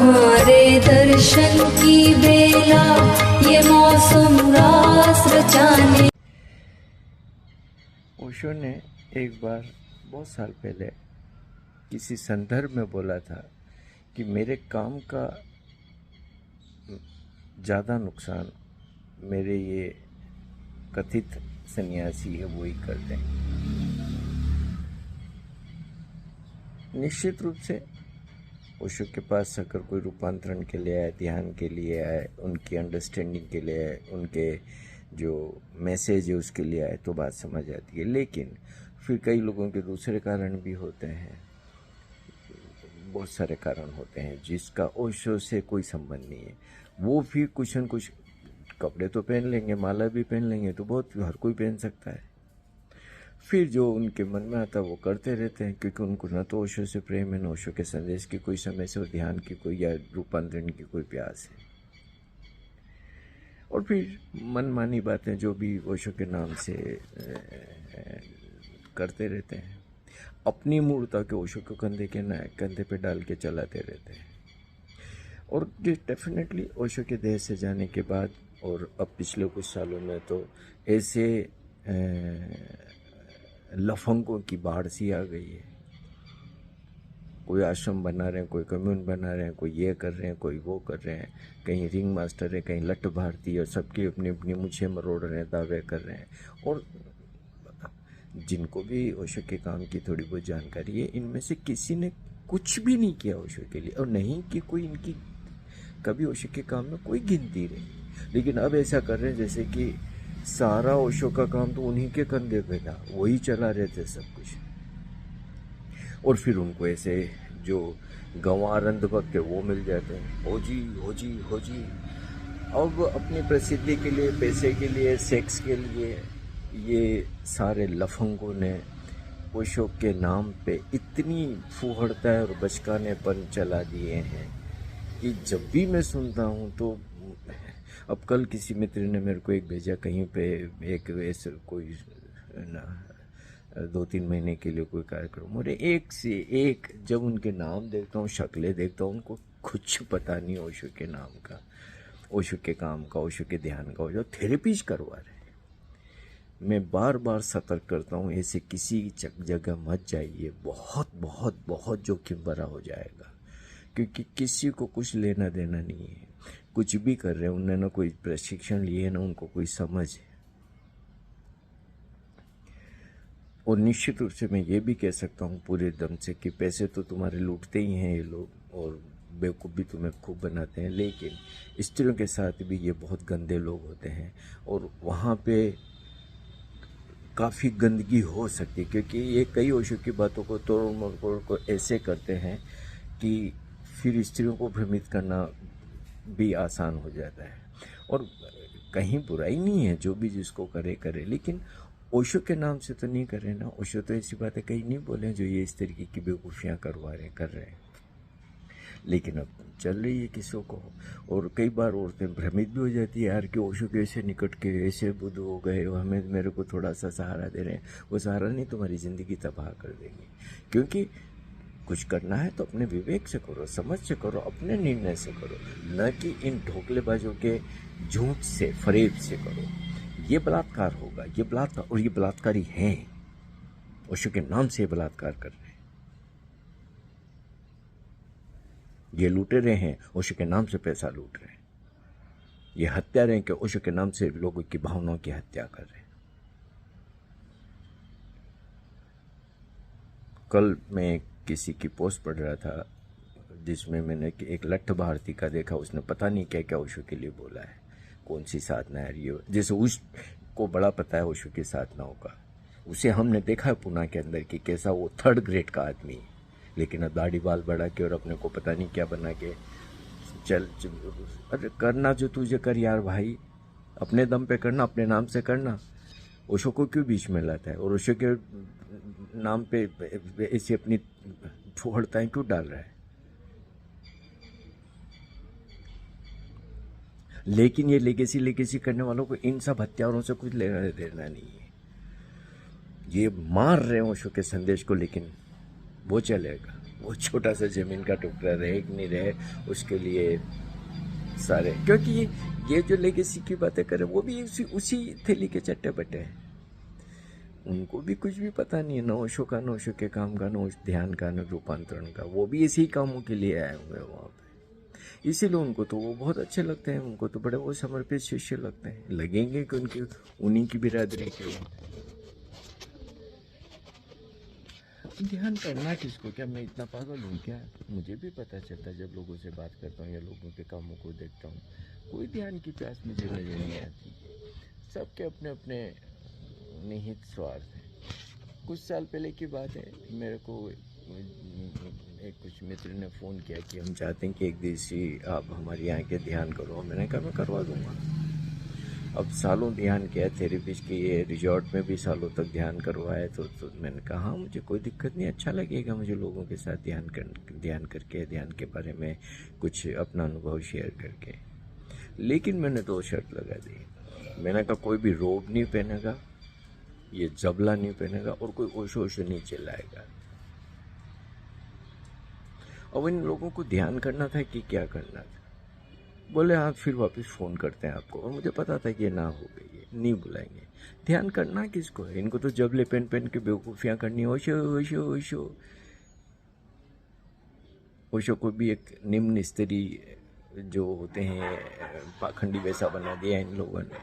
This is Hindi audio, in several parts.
तुम्हारे दर्शन की बेला ये मौसम रास रचाने। ओशो ने एक बार बहुत साल पहले किसी संदर्भ में बोला था कि मेरे काम का ज़्यादा नुकसान मेरे ये कथित सन्यासी है वो ही करते हैं। निश्चित रूप से ओशो के पास अगर कोई रूपांतरण के लिए आए, ध्यान के लिए आए, उनकी अंडरस्टैंडिंग के लिए आए, उनके जो मैसेज है उसके लिए आए तो बात समझ आती है। लेकिन फिर कई लोगों के दूसरे कारण भी होते हैं, बहुत सारे कारण होते हैं जिसका ओशो से कोई संबंध नहीं है। वो भी कुछ न कुछ कपड़े तो पहन लेंगे, माला भी पहन लेंगे, तो बहुत हर कोई पहन सकता है। फिर जो उनके मन में आता है वो करते रहते हैं, क्योंकि उनको न तो ओशो से प्रेम है, न ओशो के संदेश की कोई समय से, और ध्यान की कोई या रूपांतरण की कोई प्यास है। और फिर मनमानी बातें जो भी ओशो के नाम से करते रहते हैं, अपनी मूर्ता के ओशो को कंधे पे डाल के चलाते रहते हैं। और डेफिनेटली ओशो के देश से जाने के बाद और अब पिछले कुछ सालों में तो ऐसे लफंगों की बाढ़ सी आ गई है। कोई आश्रम बना रहे हैं, कोई कम्यून बना रहे हैं, कोई ये कर रहे हैं, कोई वो कर रहे हैं, कहीं रिंग मास्टर है, कहीं लट भारती, और सबकी अपनी अपनी मुझे मरोड़ रहे हैं, दावे कर रहे हैं। और जिनको भी ओशो के काम की थोड़ी बहुत जानकारी है, इनमें से किसी ने कुछ भी नहीं किया ओशो के लिए, और नहीं कि कोई इनकी कभी ओशो के काम में कोई गिनती रही। लेकिन अब ऐसा कर रहे हैं जैसे कि सारा ओशो का काम तो उन्हीं के कंधे पे था, वही चला रहे थे सब कुछ। और फिर उनको ऐसे जो गंवार अंधभक्त है वो मिल जाते हैं, हो जी हो जी हो जी। अब अपनी प्रसिद्धि के लिए, पैसे के लिए, सेक्स के लिए ये सारे लफंगों ने ओशो के नाम पे इतनी फूहड़ता है और बचकानेपन चला दिए हैं कि जब भी मैं सुनता हूँ तो अब कल किसी मित्र ने मेरे को एक भेजा, कहीं पे एक ऐसे कोई ना 2-3 महीने के लिए कोई कार्यक्रम, और एक से एक जब उनके नाम देखता हूँ, शक्लें देखता हूँ, उनको कुछ पता नहीं ओशो के नाम का, ओशो के काम का, ओशो के ध्यान का। जो थेरेपीज करवा रहे हैं, मैं बार बार सतर्क करता हूँ, ऐसे किसी जगह मत जाइए, बहुत बहुत बहुत जोखिम भरा हो जाएगा। क्योंकि किसी को कुछ लेना देना नहीं है, कुछ भी कर रहे हैं, उन्होंने ना कोई प्रशिक्षण लिए, ना उनको कोई समझ है। और निश्चित रूप से मैं ये भी कह सकता हूँ पूरे दम से कि पैसे तो तुम्हारे लूटते ही हैं ये लोग, और बेवकूफ़ भी तुम्हें खूब बनाते हैं। लेकिन स्त्रियों के साथ भी ये बहुत गंदे लोग होते हैं, और वहाँ पे काफ़ी गंदगी हो सकती है, क्योंकि ये कई ओशो की बातों को तोड़ मरोड़ को ऐसे करते हैं कि फिर स्त्रियों को भ्रमित करना भी आसान हो जाता है। और कहीं बुराई नहीं है, जो भी जिसको करे करे, लेकिन ओशो के नाम से तो नहीं करे ना। ओशो तो ऐसी बातें कहीं नहीं बोले जो ये इस तरीके की बेवकूफ़ियाँ कर रहे हैं। लेकिन अब चल रही है किसों को, और कई बार औरतें भ्रमित भी हो जाती है यार कि ओशो के ऐसे निकट के ऐसे बुद्ध हो गए, हमें मेरे को थोड़ा सा सहारा दे रहे हैं। वो सहारा नहीं, तुम्हारी ज़िंदगी तबाह कर देंगे। क्योंकि कुछ करना है तो अपने विवेक से करो, समझ से करो, अपने निर्णय से करो, न कि इन ढोकलेबाजों के झूठ से, फरेब से करो। ये बलात्कार होगा, ये बलात्कार, और ये बलात्कारी हैं, ओशो के नाम से बलात्कार कर रहे हैं। ये लुटेरे हैं, ओशो के नाम से पैसा लूट रहे हैं। ये हत्यारे हैं कि ओशो के नाम से लोगों की भावनाओं की हत्या कर रहे हैं। कल मैं किसी की पोस्ट पढ़ रहा था जिसमें मैंने एक लट्ठ भारती का देखा, उसने पता नहीं क्या क्या ओशो के लिए बोला है, कौन सी साधना है ये, जैसे उसको बड़ा पता है ओशो की साधनाओं का। उसे हमने देखा है पुणे के अंदर कि कैसा वो 3rd ग्रेड का आदमी है, लेकिन अब दाढ़ी बाल बढ़ा के और अपने को पता नहीं क्या बना के चल। अरे करना जो तुझे कर यार भाई, अपने दम पे करना, अपने नाम से करना। ओशो को क्यों बीच में लाता है, और ओशो के नाम पे ऐसी अपनी फुहड़ताएं क्यों डाल रहा है। लेकिन ये लेगेसी करने वालों को इन सब हत्यारों से कुछ लेना देना नहीं है। ये मार रहे हैं ओशो के संदेश को, लेकिन वो चलेगा, वो छोटा सा जमीन का टुकड़ा रहे कि नहीं रहे, उसके लिए सारे, क्योंकि ये जो लेगेसी की बातें कर रहे हैं वो भी उसी थैली के चट्टे बट्टे हैं। उनको भी कुछ भी पता नहीं है, न ओशो का, न ओशो के काम का, न ध्यान का, न रूपांतरण का। वो भी इसी कामों के लिए आए हुए हैं वहाँ पे। इसीलिए उनको तो वो बहुत अच्छे लगते हैं, उनको तो बड़े वो समर्पित शिष्य लगते हैं, लगेंगे कि उनकी उन्हीं की बिरादरी के हैं। ध्यान करना किसको, क्या मैं इतना पागल हूँ क्या? मुझे भी पता चलता है जब लोगों से बात करता हूँ या लोगों के कामों को देखता हूँ, कोई ध्यान की प्यास मुझे नजर नहीं आती। सबके अपने अपने निहित स्वार्थ है। कुछ साल पहले की बात है, मेरे को एक कुछ मित्र ने फ़ोन किया कि हम चाहते हैं कि एक दिवसीय आप हमारे यहाँ के ध्यान करो। मैंने कहा मैं करवा दूँगा। अब सालों ध्यान किया, थेरेपिस्ट के ये रिजॉर्ट में भी सालों तक ध्यान करवाए, तो मैंने कहा हाँ मुझे कोई दिक्कत नहीं, अच्छा लगेगा मुझे लोगों के साथ ध्यान करके ध्यान के बारे में कुछ अपना अनुभव शेयर करके। लेकिन मैंने 2 शर्त लगा दी। मैंने कहा कोई भी रोब नहीं पहनेगा, ये जबला नहीं पहनेगा, और कोई ओशो ओशो नहीं चिल्लाएगा। अब इन लोगों को ध्यान करना था कि क्या करना था। बोले हाँ फिर वापस फ़ोन करते हैं आपको, और मुझे पता था कि ये ना हो गई है, नहीं बुलाएंगे। ध्यान करना किसको है? इनको तो जबले पहन पहन के बेवकूफ़ियाँ करनी है। ओशो ओशो ओशो ओशो को भी एक निम्न स्तरीय जो होते हैं पाखंडी वैसा बना दिया इन लोगों ने।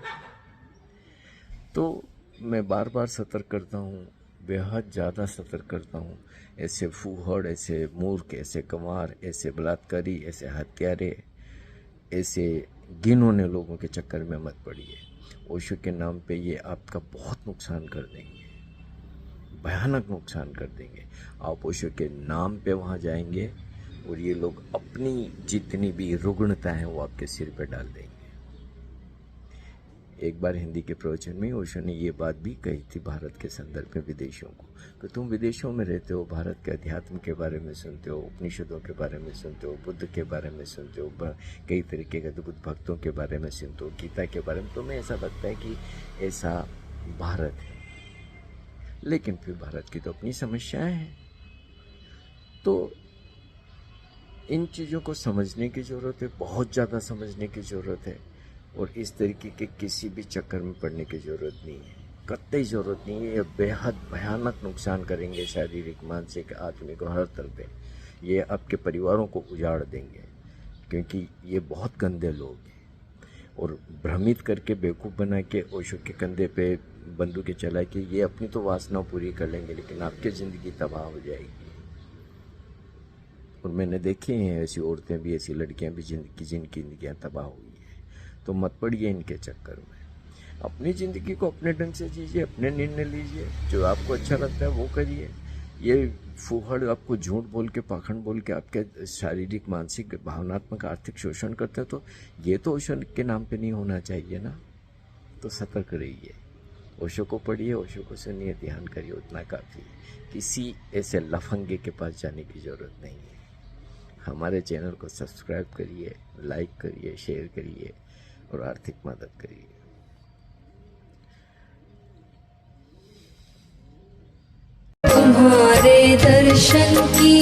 तो मैं बार बार सतर्क करता हूँ, बेहद ज़्यादा सतर्क करता हूँ। ऐसे फूहड़, ऐसे मूर्ख, ऐसे कंवार, ऐसे बलात्कारी, ऐसे हत्यारे, ऐसे घिनौने लोगों के चक्कर में मत पड़िए। ओशो के नाम पे ये आपका बहुत नुकसान कर देंगे, भयानक नुकसान कर देंगे। आप ओशो के नाम पे वहाँ जाएंगे और ये लोग अपनी जितनी भी रुग्णता है वो आपके सिर पे डाल देंगे। एक बार हिंदी के प्रवचन में ओशो ने ये बात भी कही थी भारत के संदर्भ में विदेशियों को, कि तुम विदेशों में रहते हो, भारत के अध्यात्म के बारे में सुनते हो, उपनिषदों के बारे में सुनते हो, बुद्ध के बारे में सुनते हो, कई तरीके के अद्भुत भक्तों के बारे में सुनते हो, गीता के बारे में। तुम्हें ऐसा लगता है कि ऐसा भारत है, लेकिन फिर भारत की तो अपनी समस्याएं हैं। तो इन चीज़ों को समझने की ज़रूरत है, बहुत ज़्यादा समझने की ज़रूरत है, और इस तरीके के किसी भी चक्कर में पड़ने की ज़रूरत नहीं है, कतई ज़रूरत नहीं है। ये बेहद भयानक नुकसान करेंगे, शारीरिक, मानसिक, आत्मिक और हर तरह पे। ये आपके परिवारों को उजाड़ देंगे, क्योंकि ये बहुत गंदे लोग हैं। और भ्रमित करके, बेवकूफ़ बना के ओशो के कंधे पे बंदूकें चला के ये अपनी तो वासना पूरी कर लेंगे, लेकिन आपकी ज़िंदगी तबाह हो जाएगी। और मैंने देखी हैं ऐसी औरतें भी, ऐसी लड़कियां भी जिनकी ज़िंदगियाँ तबाह हुई हैं। तो मत पड़िए इनके चक्कर में। अपनी ज़िंदगी को अपने ढंग से जीजिए, अपने निर्णय लीजिए, जो आपको अच्छा लगता है वो करिए। ये फूहड़ आपको झूठ बोल के, पाखंड बोल के आपके शारीरिक, मानसिक, भावनात्मक, आर्थिक शोषण करते हैं, तो ये तो ओशो के नाम पे नहीं होना चाहिए ना। तो सतर्क रहिए, ओशो को पढ़िए, ओशो को सुनिए, ध्यान करिए, उतना काफ़ी है। किसी ऐसे लफंगे के पास जाने की ज़रूरत नहीं है। हमारे चैनल को सब्सक्राइब करिए, लाइक करिए, शेयर करिए और आर्थिक मदद करिए। तुम्हारे दर्शन की